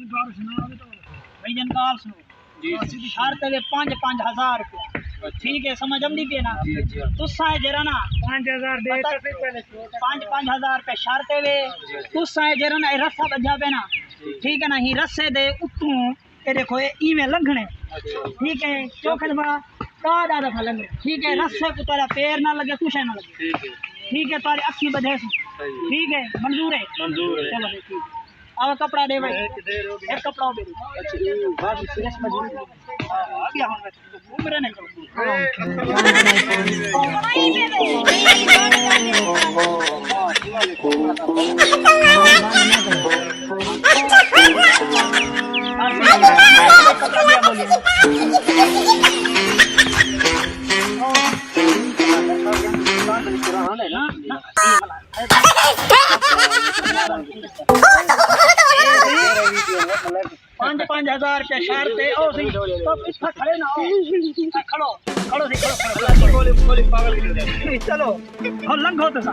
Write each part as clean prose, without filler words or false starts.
भाई जनकाल सुनो शर्त है 5-5 रुपया ठीक है समझ नहीं पे ना तुसा है जरा ना 5000 दे 5-5 रुपया शर्त है तुसा है जरा ना रस्सा बजा पे ना ठीक है ना ही रस्से दे उतू ये देखो ये इवें लंघने ठीक है चौखट बा दादा दफा लंघने ठीक है रस्से को तेरा पैर ना लगे कुछ ना लगे ठीक है तारी अखी बधे ठीक है मंजूर है चलो ठीक है अब कपड़ा दे भाई एक कपड़ा दे बाकी सिरस मजबूत आ गया हम घूम रहे नहीं पाँच हजार रुपया शर्त है ओ सही तो इतना खड़े ना हो खड़ो खड़ो सही खड़ो पागल चलो और लंघो तो सा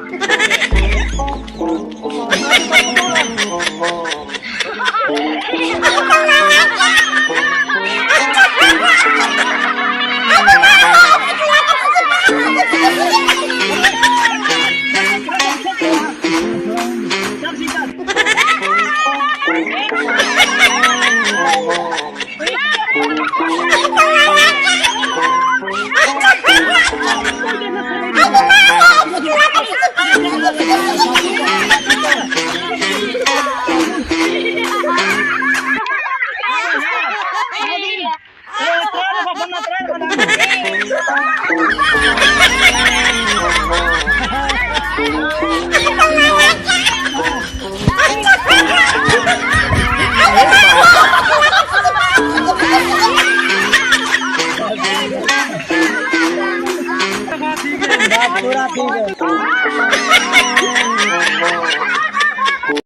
पूरा ठीक है